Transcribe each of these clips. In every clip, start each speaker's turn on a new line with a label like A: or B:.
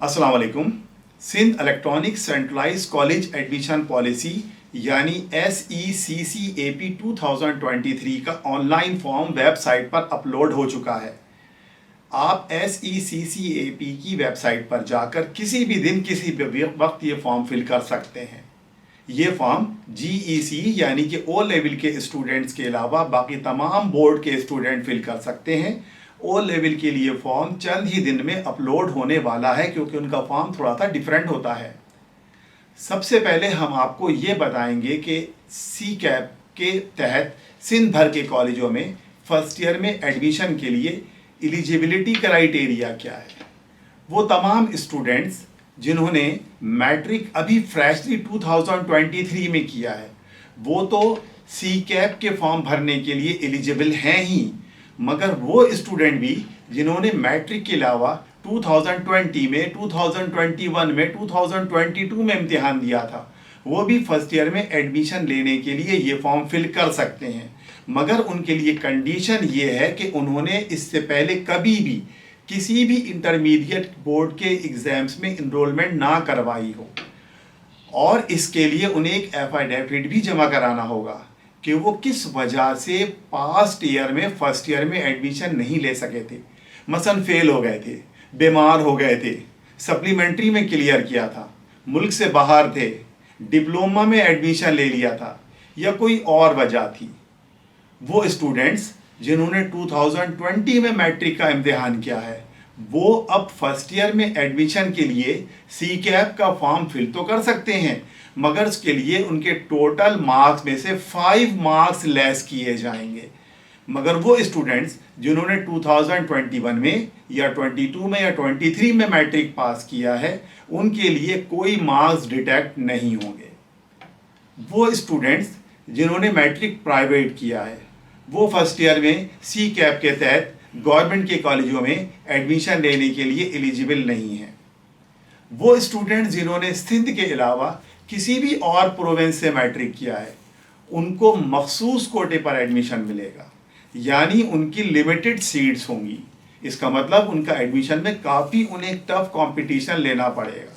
A: अस्सलाम वालेकुम। Sindh electronic centralise college admission policy यानी SECCAP 2023 का ऑनलाइन फॉर्म वेबसाइट पर अपलोड हो चुका है। आप SECCAP की वेबसाइट पर जाकर किसी भी दिन किसी भी वक्त ये फॉर्म फिल कर सकते हैं। ये फॉर्म GEC यानी कि ओ लेवल के स्टूडेंट्स के अलावा बाकी तमाम बोर्ड के स्टूडेंट फिल कर सकते हैं। ओ लेवल के लिए फॉर्म चंद ही दिन में अपलोड होने वाला है क्योंकि उनका फॉर्म थोड़ा सा डिफरेंट होता है। सबसे पहले हम आपको ये बताएंगे कि CCAP के तहत सिंध भर के कॉलेजों में फर्स्ट ईयर में एडमिशन के लिए एलिजिबिलिटी क्राइटेरिया क्या है। वो तमाम स्टूडेंट्स जिन्होंने मैट्रिक अभी फ्रेशली 2023 में किया है वो तो CCAP के फॉर्म भरने के लिए एलिजिबल हैं ही, मगर वो स्टूडेंट भी जिन्होंने मैट्रिक के अलावा 2020 में, 2021 में, 2022 में इम्तिहान दिया था वो भी फर्स्ट ईयर में एडमिशन लेने के लिए ये फॉर्म फिल कर सकते हैं। मगर उनके लिए कंडीशन ये है कि उन्होंने इससे पहले कभी भी किसी भी इंटरमीडिएट बोर्ड के एग्जाम्स में इनरोलमेंट ना करवाई हो और इसके लिए उन्हें एक एफिडेविट भी जमा कराना होगा कि वो किस वजह से पास्ट ईयर में फर्स्ट ईयर में एडमिशन नहीं ले सके थे। मसलन फेल हो गए थे, बीमार हो गए थे, सप्लीमेंट्री में क्लियर किया था, मुल्क से बाहर थे, डिप्लोमा में एडमिशन ले लिया था या कोई और वजह थी। वो स्टूडेंट्स जिन्होंने 2020 में मैट्रिक का इम्तिहान किया है वो अब फर्स्ट ईयर में एडमिशन के लिए CCAP का फॉर्म फिल तो कर सकते हैं, मगर उसके लिए उनके टोटल मार्क्स में से 5 मार्क्स लेस किए जाएंगे। मगर वो स्टूडेंट्स जिन्होंने 2021 में या 22 में या 23 में मैट्रिक पास किया है उनके लिए कोई मार्क्स डिडक्ट नहीं होंगे। वो स्टूडेंट्स जिन्होंने मैट्रिक प्राइवेट किया है वो फर्स्ट ईयर में CCAP के तहत गवर्नमेंट के कॉलेजों में एडमिशन लेने के लिए एलिजिबल नहीं है। वो स्टूडेंट जिन्होंने सिंध के अलावा किसी भी और प्रोविंस से मैट्रिक किया है उनको मखसूस कोटे पर एडमिशन मिलेगा, यानी उनकी लिमिटेड सीट्स होंगी। इसका मतलब उनका एडमिशन में काफ़ी उन्हें टफ कंपटीशन लेना पड़ेगा।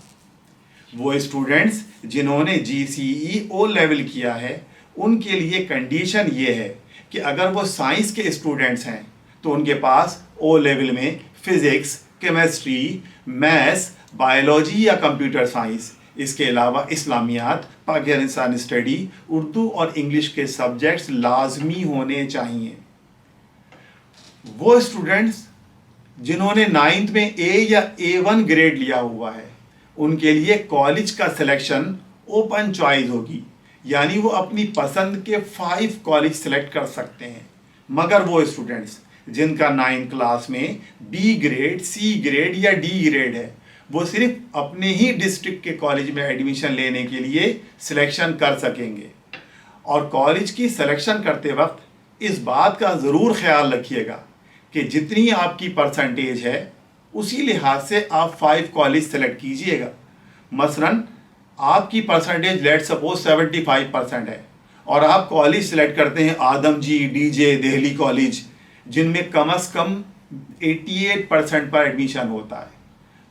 A: वो स्टूडेंट्स जिन्होंने GCE ओ लेवल किया है उनके लिए कंडीशन ये है कि अगर वो साइंस के स्टूडेंट्स हैं तो उनके पास ओ लेवल में फिज़िक्स, केमिस्ट्री, मैथ्स, बायोलॉजी या कंप्यूटर साइंस, इसके अलावा इस्लामियात, पाकिस्तानी स्टडी, उर्दू और इंग्लिश के सब्जेक्ट्स लाजमी होने चाहिए। वो स्टूडेंट्स जिन्होंने 9th में A या A1 ग्रेड लिया हुआ है उनके लिए कॉलेज का सिलेक्शन ओपन चॉइस होगी, यानी वो अपनी पसंद के 5 कॉलेज सेलेक्ट कर सकते हैं। मगर वो स्टूडेंट्स जिनका 9th क्लास में B ग्रेड, C ग्रेड या D ग्रेड है वो सिर्फ अपने ही डिस्ट्रिक्ट के कॉलेज में एडमिशन लेने के लिए सिलेक्शन कर सकेंगे। और कॉलेज की सिलेक्शन करते वक्त इस बात का ज़रूर ख्याल रखिएगा कि जितनी आपकी परसेंटेज है उसी लिहाज से आप 5 कॉलेज सेलेक्ट कीजिएगा। मसलन आपकी परसेंटेज लेट सपोज 75% है और आप कॉलेज सेलेक्ट करते हैं आदमजी, DJ, दिल्ली कॉलेज जिनमें कम से कम 88% पर एडमिशन होता है,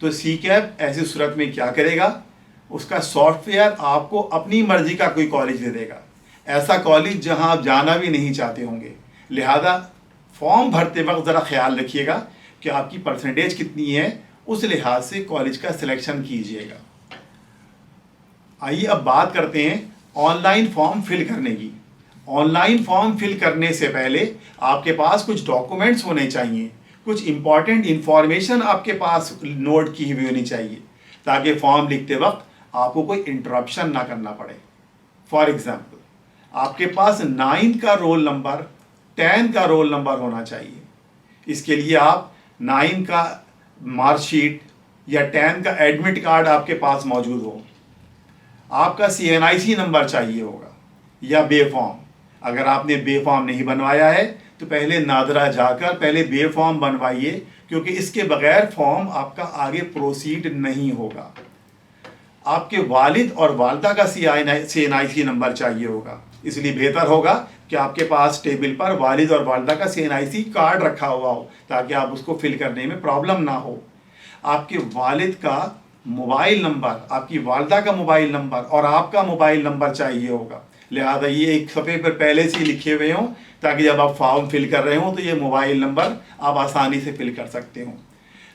A: तो CCAP ऐसी सूरत में क्या करेगा, उसका सॉफ्टवेयर आपको अपनी मर्जी का कोई कॉलेज दे देगा, ऐसा कॉलेज जहां आप जाना भी नहीं चाहते होंगे। लिहाजा फॉर्म भरते वक्त ज़रा ख्याल रखिएगा कि आपकी परसेंटेज कितनी है, उस लिहाज से कॉलेज का सिलेक्शन कीजिएगा। आइए अब बात करते हैं ऑनलाइन फॉर्म फिल करने की। ऑनलाइन फॉर्म फिल करने से पहले आपके पास कुछ डॉक्यूमेंट्स होने चाहिए, कुछ इंपॉर्टेंट इंफॉर्मेशन आपके पास नोट की हुई होनी चाहिए ताकि फॉर्म लिखते वक्त आपको कोई इंटरप्शन ना करना पड़े। फॉर एग्जांपल आपके पास 9th का रोल नंबर, 10th का रोल नंबर होना चाहिए। इसके लिए आप 9th का मार्कशीट या 10th का एडमिट कार्ड आपके पास मौजूद हो। आपका CNIC नंबर चाहिए होगा या बे फॉर्म। अगर आपने बे फॉर्म नहीं बनवाया है तो पहले नादरा जाकर पहले बे फॉर्म बनवाइए, क्योंकि इसके बगैर फॉर्म आपका आगे प्रोसीड नहीं होगा। आपके वालिद और वालदा का CNIC नंबर चाहिए होगा, इसलिए बेहतर होगा कि आपके पास टेबल पर वालिद और वालदा का CNIC कार्ड रखा हुआ हो ताकि आप उसको फिल करने में प्रॉब्लम ना हो। आपके वालिद का मोबाइल नंबर, आपकी वालदा का मोबाइल नंबर और आपका मोबाइल नंबर चाहिए होगा। लिहाजा ये एक सफ़े पर पहले से ही लिखे हुए हों, ताकि जब आप फॉर्म फिल कर रहे हों तो ये मोबाइल नंबर आप आसानी से फिल कर सकते हो।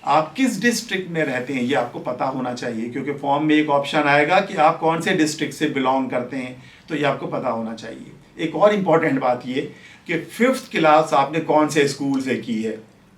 A: आप किस डिस्ट्रिक्ट में रहते हैं ये आपको पता होना चाहिए, क्योंकि फॉर्म में एक ऑप्शन आएगा कि आप कौन से डिस्ट्रिक्ट से बिलोंग करते हैं, तो ये आपको पता होना चाहिए। एक और इम्पॉर्टेंट बात ये कि 5th क्लास आपने कौन से स्कूल से की है,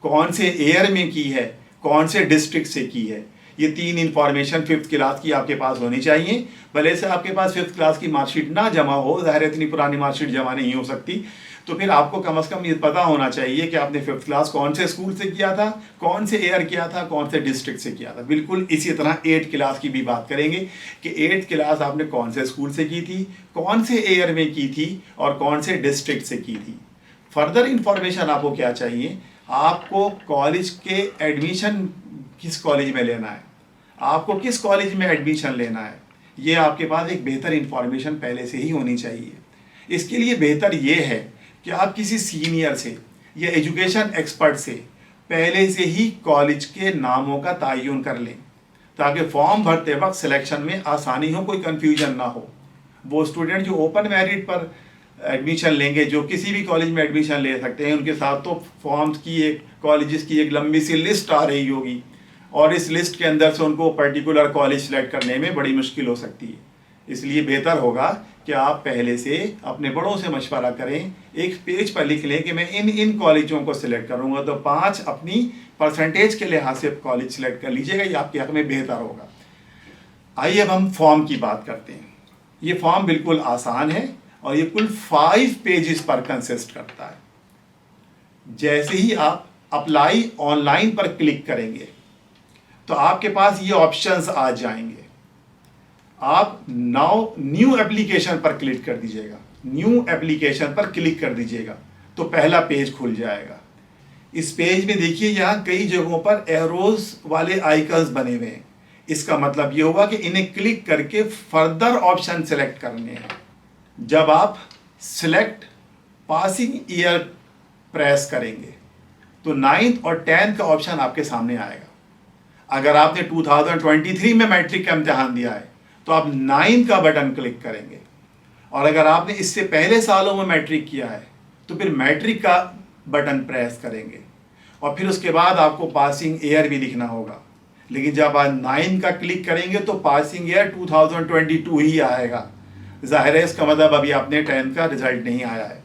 A: कौन से ईयर में की है, कौन से डिस्ट्रिक्ट से की है, ये 3 इंफॉर्मेशन 5th क्लास की आपके पास होनी चाहिए। भले से आपके पास 5th क्लास की मार्कशीट ना जमा हो, ज़ाहिर इतनी पुरानी मार्कशीट जमा नहीं हो सकती, तो फिर आपको कम से कम ये पता होना चाहिए कि आपने 5th क्लास कौन से स्कूल से किया था, कौन से ईयर किया था, कौन से डिस्ट्रिक्ट से किया था। बिल्कुल इसी तरह 8th क्लास की भी बात करेंगे कि 8th क्लास आपने कौन से स्कूल से की थी, कौन से ईयर में की थी और कौन से डिस्ट्रिक्ट से की थी। फर्दर इंफॉर्मेशन आपको क्या चाहिए, आपको कॉलेज के एडमिशन किस कॉलेज में लेना है, आपको किस कॉलेज में एडमिशन लेना है, ये आपके पास एक बेहतर इंफॉर्मेशन पहले से ही होनी चाहिए। इसके लिए बेहतर ये है कि आप किसी सीनियर से या एजुकेशन एक्सपर्ट से पहले से ही कॉलेज के नामों का तयन कर लें, ताकि फॉर्म भरते वक्त सिलेक्शन में आसानी हो, कोई कन्फ्यूजन ना हो। वो स्टूडेंट जो ओपन मेरिट पर एडमिशन लेंगे, जो किसी भी कॉलेज में एडमिशन ले सकते हैं, उनके साथ तो फॉर्म्स की एक कॉलेजेस की एक लंबी सी लिस्ट आ रही होगी और इस लिस्ट के अंदर से उनको पर्टिकुलर कॉलेज सेलेक्ट करने में बड़ी मुश्किल हो सकती है। इसलिए बेहतर होगा कि आप पहले से अपने बड़ों से मशवरा करें, एक पेज पर लिख लें कि मैं इन कॉलेजों को सिलेक्ट करूँगा, तो 5 अपनी परसेंटेज के लिहाज से कॉलेज सेलेक्ट कर लीजिएगा, ये आपके हक में बेहतर होगा। आइए अब हम फॉर्म की बात करते हैं। ये फॉर्म बिल्कुल आसान है और ये कुल 5 पेजेस पर कंसिस्ट करता है। जैसे ही आप अप्लाई ऑनलाइन पर क्लिक करेंगे तो आपके पास ये ऑप्शंस आ जाएंगे। आप नाउ न्यू एप्लीकेशन पर क्लिक कर दीजिएगा, न्यू एप्लीकेशन पर क्लिक कर दीजिएगा तो पहला पेज खुल जाएगा। इस पेज में देखिए यहाँ कई जगहों पर एरोज वाले आइकन्स बने हुए हैं। इसका मतलब ये होगा कि इन्हें क्लिक करके फर्दर ऑप्शन सेलेक्ट करने हैं। जब आप सिलेक्ट पासिंग ईयर प्रेस करेंगे तो 9th और 10th का ऑप्शन आपके सामने आएगा। अगर आपने 2023 में मैट्रिक का इम्तिहान दिया है तो आप 9 का बटन क्लिक करेंगे, और अगर आपने इससे पहले सालों में मैट्रिक किया है तो फिर मैट्रिक का बटन प्रेस करेंगे, और फिर उसके बाद आपको पासिंग ईयर भी लिखना होगा। लेकिन जब आप 9 का क्लिक करेंगे तो पासिंग ईयर 2022 ही आएगा। ज़ाहिर है इसका मतलब अभी आपने 10th का रिजल्ट नहीं आया है।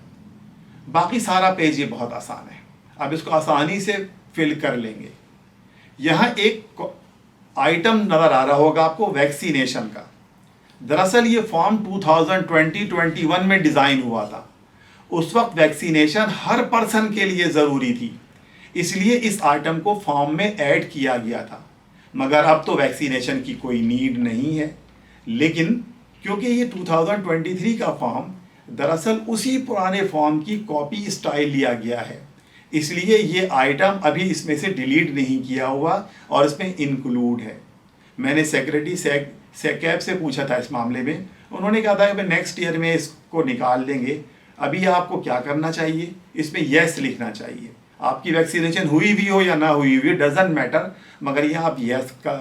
A: बाकी सारा पेज ये बहुत आसान है, आप इसको आसानी से फिल कर लेंगे। यहाँ एक आइटम नज़र आ रहा होगा आपको वैक्सीनेशन का। दरअसल ये फॉर्म 2020-21 में डिज़ाइन हुआ था। उस वक्त वैक्सीनेशन हर पर्सन के लिए ज़रूरी थी, इसलिए इस आइटम को फॉर्म में ऐड किया गया था। मगर अब तो वैक्सीनेशन की कोई नीड नहीं है। लेकिन क्योंकि ये 2023 का फॉर्म दरअसल उसी पुराने फॉर्म की कॉपी स्टाइल लिया गया है, इसलिए ये आइटम अभी इसमें से डिलीट नहीं किया हुआ और इसमें इंक्लूड है। मैंने सेक्रेटरी सेकैब से पूछा था इस मामले में, उन्होंने कहा था कि नेक्स्ट ईयर में इसको निकाल देंगे। अभी आपको क्या करना चाहिए, इसमें यस लिखना चाहिए। आपकी वैक्सीनेशन हुई भी हो या ना हुई हुई डजेंट मैटर, मगर यहाँ आप यस का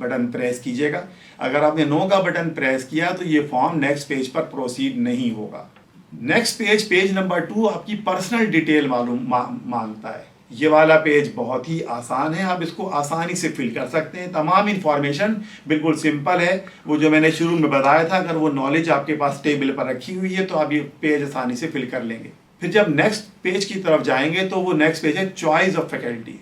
A: बटन प्रेस कीजिएगा। अगर आपने नो का बटन प्रेस किया तो ये फॉर्म नेक्स्ट पेज पर प्रोसीड नहीं होगा। नेक्स्ट पेज नंबर 2 आपकी पर्सनल डिटेल मांगता है। ये वाला पेज बहुत ही आसान है, आप इसको आसानी से फिल कर सकते हैं। तमाम इंफॉर्मेशन बिल्कुल सिंपल है। वो जो मैंने शुरू में बताया था, अगर वो नॉलेज आपके पास टेबल पर रखी हुई है तो आप ये पेज आसानी से फिल कर लेंगे। फिर जब नेक्स्ट पेज की तरफ जाएंगे तो वो नेक्स्ट पेज है चॉइस ऑफ फैकल्टी।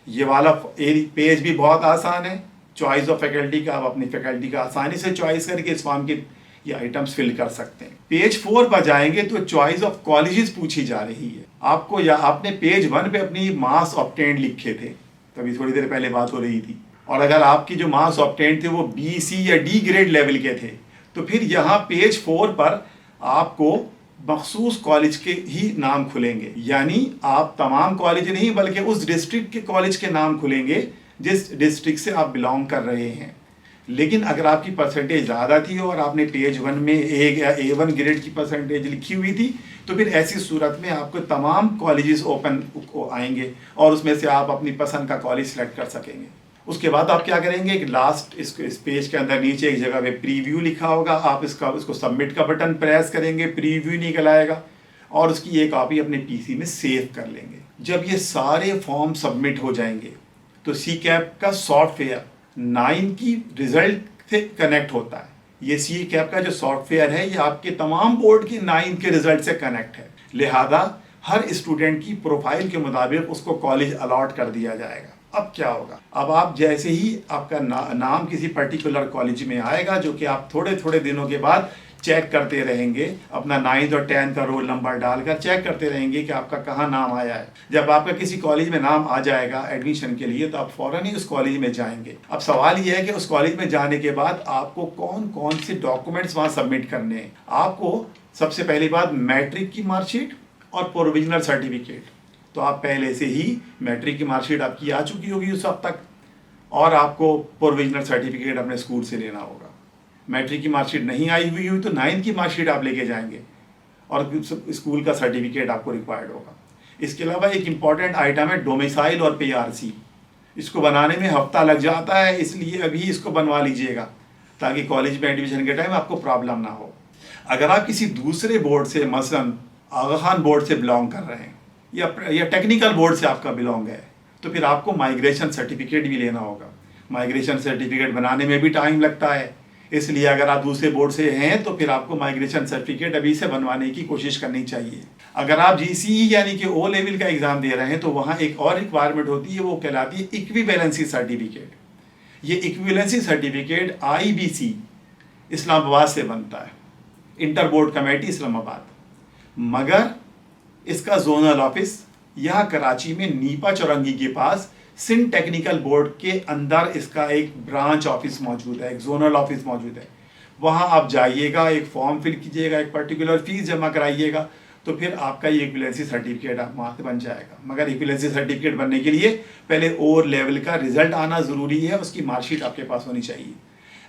A: ये वाला पेज भी बहुत आसान है। चॉइस ऑफ फैकल्टी का, आप अपनी फैकल्टी का आसानी से चॉइस करके इस फॉर्म के ये आइटम्स फिल कर सकते हैं। पेज 4 पर जाएंगे तो चॉइस ऑफ कॉलेजेस पूछी जा रही है आपको, या आपने पेज 1 पे अपनी मार्क्स ऑब्टेन्ड लिखे थे, तभी थोड़ी देर पहले बात हो रही थी, और अगर आपकी जो मार्क्स ऑब्टेन्ड थे वो बी, सी या डी ग्रेड लेवल के थे, तो फिर यहाँ पेज 4 पर आपको मखसूस कॉलेज के ही नाम खुलेंगे। यानी आप तमाम कॉलेज नहीं बल्कि उस डिस्ट्रिक्ट के कॉलेज के नाम खुलेंगे जिस डिस्ट्रिक्ट से आप बिलोंग कर रहे हैं। लेकिन अगर आपकी परसेंटेज ज़्यादा थी और आपने पेज 1 में A1 ग्रेड की परसेंटेज लिखी हुई थी, तो फिर ऐसी सूरत में आपको तमाम कॉलेजेस ओपन आएंगे और उसमें से आप अपनी पसंद का कॉलेज सेलेक्ट कर सकेंगे। उसके बाद आप क्या करेंगे, एक लास्ट इस पेज के अंदर नीचे एक जगह पे प्रीव्यू लिखा होगा, आप इसको सबमिट का बटन प्रेस करेंगे, प्रीव्यू निकल आएगा और उसकी एक कॉपी अपने पीसी में सेव कर लेंगे। जब ये सारे फॉर्म सबमिट हो जाएंगे तो सी कैप का सॉफ्टवेयर 9 की रिजल्ट से कनेक्ट होता है। ये सी कैप का जो सॉफ्टवेयर है ये आपके तमाम बोर्ड की 9 के रिजल्ट से कनेक्ट है, लिहाजा हर स्टूडेंट की प्रोफाइल के मुताबिक उसको कॉलेज अलॉट कर दिया जाएगा। अब क्या होगा, अब आप जैसे ही आपका नाम किसी पर्टिकुलर कॉलेज में आएगा, जो कि आप थोड़े थोड़े दिनों के बाद चेक करते रहेंगे, अपना 9th और 10th का रोल नंबर डालकर चेक करते रहेंगे कि आपका कहाँ नाम आया है। जब आपका किसी कॉलेज में नाम आ जाएगा एडमिशन के लिए तो आप फौरन ही उस कॉलेज में जाएंगे। अब सवाल यह है कि उस कॉलेज में जाने के बाद आपको कौन कौन से डॉक्यूमेंट्स वहाँ सबमिट करने हैं। आपको सबसे पहली बात मैट्रिक की मार्कशीट और प्रोविजनल सर्टिफिकेट, तो आप पहले से ही मैट्रिक की मार्कशीट आपकी आ चुकी होगी उस वक्त तक, और आपको प्रोविजनल सर्टिफिकेट अपने स्कूल से लेना होगा। मैट्रिक की मार्कशीट नहीं आई हुई तो 9th की मार्कशीट आप लेके जाएंगे और स्कूल का सर्टिफिकेट आपको रिक्वायर्ड होगा। इसके अलावा एक इम्पॉर्टेंट आइटम है डोमिसाइल और पीआरसी। इसको बनाने में हफ्ता लग जाता है, इसलिए अभी इसको बनवा लीजिएगा ताकि कॉलेज में एडमिशन के टाइम आपको प्रॉब्लम ना हो। अगर आप किसी दूसरे बोर्ड से, मसलन आगा खान बोर्ड से बिलोंग कर रहे हैं या टेक्निकल बोर्ड से आपका बिलोंग है, तो फिर आपको माइग्रेशन सर्टिफिकेट भी लेना होगा। माइग्रेशन सर्टिफिकेट बनाने में भी टाइम लगता है, इसलिए अगर आप दूसरे बोर्ड से हैं तो फिर आपको माइग्रेशन सर्टिफिकेट अभी से बनवाने की कोशिश करनी चाहिए। अगर आप जीसीई यानी कि ओ लेवल का एग्जाम दे रहे हैं तो वहाँ एक और रिक्वायरमेंट होती है, वो कहलाती है इक्विवेलेंसी सर्टिफिकेट। ये इक्विवेलेंसी सर्टिफिकेट IBC इस्लामाबाद से बनता है, इंटर बोर्ड कमेटी इस्लामाबाद, मगर इसका जोनल ऑफिस यहाँ कराची में नीपा चौरंगी के पास सिंध टेक्निकल बोर्ड के अंदर इसका एक ब्रांच ऑफिस मौजूद है, एक जोनल ऑफिस मौजूद है। वहाँ आप जाइएगा, एक फॉर्म फिल कीजिएगा, एक पर्टिकुलर फीस जमा कराइएगा, तो फिर आपका ये इक्विवेलेंसी सर्टिफिकेट आप वहाँ से बन जाएगा। मगर इक्विवेलेंसी सर्टिफिकेट बनने के लिए पहले ओ लेवल का रिजल्ट आना ज़रूरी है, उसकी मार्कशीट आपके पास होनी चाहिए।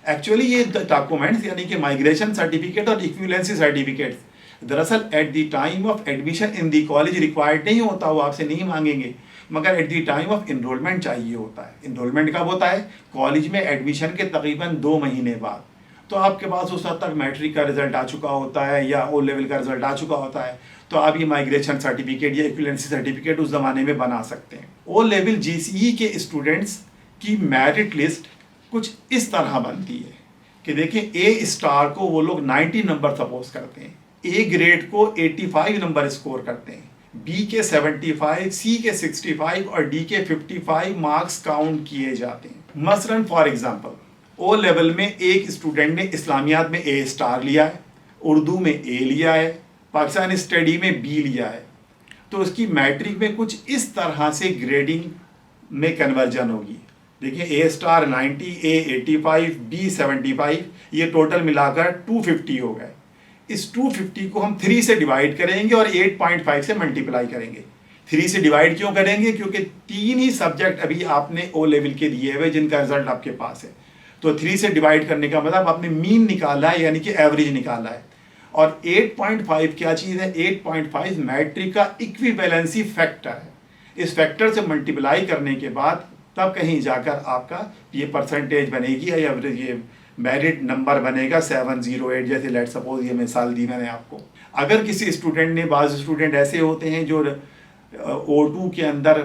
A: एक्चुअली ये डॉक्यूमेंट्स यानी कि माइग्रेशन सर्टिफिकेट और इक्विवेलेंसी सर्टिफिकेट दरअसल at the time of admission in the college required नहीं होता, वो आपसे नहीं मांगेंगे, मगर at the time of enrolment चाहिए होता है। इनरोलमेंट कब होता है? कॉलेज में एडमिशन के तकरीबन 2 महीने बाद। तो आपके पास उस हद तक मैट्रिक का रिजल्ट आ चुका होता है या ओ लेवल का रिजल्ट आ चुका होता है, तो आप ये माइग्रेशन सर्टिफिकेट या इक्विवेलेंसी सर्टिफिकेट उस ज़माने में बना सकते हैं। ओ लेवल GCE के स्टूडेंट्स की मेरिट लिस्ट कुछ इस तरह बनती है कि देखिए, ए स्टार को वो लोग 90 नंबर सपोज करते हैं, ए ग्रेड को 85 नंबर स्कोर करते हैं, बी के 75, सी के 65 और डी के 55 मार्क्स काउंट किए जाते हैं। मसलन फॉर एग्जांपल ओ लेवल में एक स्टूडेंट ने इस्लामियात में ए स्टार लिया है, उर्दू में ए लिया है, पाकिस्तान स्टडी में बी लिया है, तो उसकी मैट्रिक में कुछ इस तरह से ग्रेडिंग में कन्वर्जन होगी। देखिए, ए स्टार 90, ए 85, बी 75, ये टोटल मिलाकर 250 हो गए। इस 250 को हम 3 से डिवाइड करेंगे और 8.5 से मल्टीप्लाई करेंगे। 3 से डिवाइड क्यों करेंगे? क्योंकि 3 ही सब्जेक्ट अभी आपने ओ लेवल के दिए हुए जिनका रिजल्ट आपके पास है, तो 3 से डिवाइड करने का मतलब आपने मीन निकाला है, यानी कि एवरेज निकाला है। और 8.5 क्या चीज़ है? 8.5 मैट्रिक का इक्विवेलेंसी फैक्टर है। इस फैक्टर से मल्टीप्लाई करने के बाद तब कहीं जाकर आपका ये परसेंटेज बनेगी या एवरेज ये मेरिट नंबर बनेगा 708, जैसे लेट सपोज ये मिसाल दी मैंने आपको। अगर किसी स्टूडेंट ने, बाज़ स्टूडेंट ऐसे होते हैं जो O2 के अंदर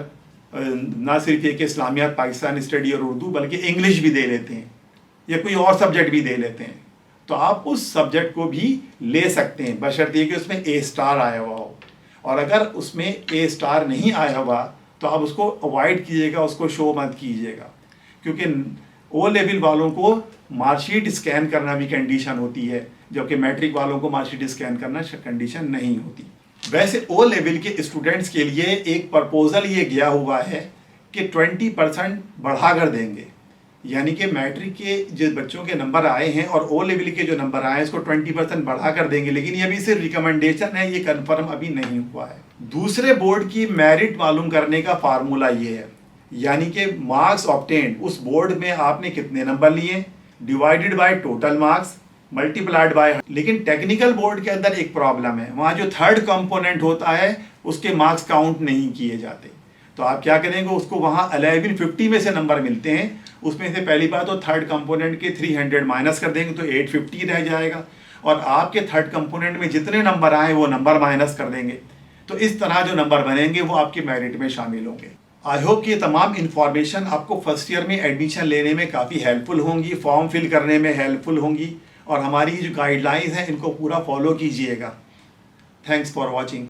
A: ना सिर्फ एक इस्लामियात, पाकिस्तान स्टडी और उर्दू बल्कि इंग्लिश भी दे लेते हैं या कोई और सब्जेक्ट भी दे लेते हैं, तो आप उस सब्जेक्ट को भी ले सकते हैं बशर्ते कि उसमें ए स्टार आया हुआ हो। और अगर उसमें ए स्टार नहीं आया हुआ तो आप उसको अवॉइड कीजिएगा, उसको शो मत कीजिएगा, क्योंकि ओ लेवल वालों को मार्कशीट स्कैन करना भी कंडीशन होती है, जबकि मैट्रिक वालों को मार्कशीट स्कैन करना कंडीशन नहीं होती। वैसे ओ लेवल के स्टूडेंट्स के लिए एक प्रपोजल ये गया हुआ है कि 20% बढ़ा कर देंगे, यानी कि मैट्रिक के जो बच्चों के नंबर आए हैं और ओ लेवल के जो नंबर आए हैं इसको 20% बढ़ा कर देंगे, लेकिन ये अभी सिर्फ रिकमेंडेशन है, ये कन्फर्म अभी नहीं हुआ है। दूसरे बोर्ड की मेरिट मालूम करने का फार्मूला ये है, यानी कि मार्क्स ऑब्टेन्ड, उस बोर्ड में आपने कितने नंबर लिए divided by total marks multiplied by. लेकिन टेक्निकल बोर्ड के अंदर एक प्रॉब्लम है, वहाँ जो थर्ड कंपोनेंट होता है उसके मार्क्स काउंट नहीं किए जाते। तो आप क्या करेंगे, उसको वहाँ 1150 में से नंबर मिलते हैं उसमें से पहली बात तो थर्ड कंपोनेंट के 300 माइनस कर देंगे तो 850 रह जाएगा, और आपके थर्ड कंपोनेंट में जितने नंबर आए वो नंबर माइनस कर देंगे। तो इस तरह जो नंबर बनेंगे वो आपके मेरिट में शामिल होंगे। आई होप कि ये तमाम इन्फॉर्मेशन आपको फर्स्ट ईयर में एडमिशन लेने में काफ़ी हेल्पफुल होंगी, फॉर्म फिल करने में हेल्पफुल होंगी, और हमारी जो गाइडलाइंस हैं इनको पूरा फॉलो कीजिएगा। Thanks for watching.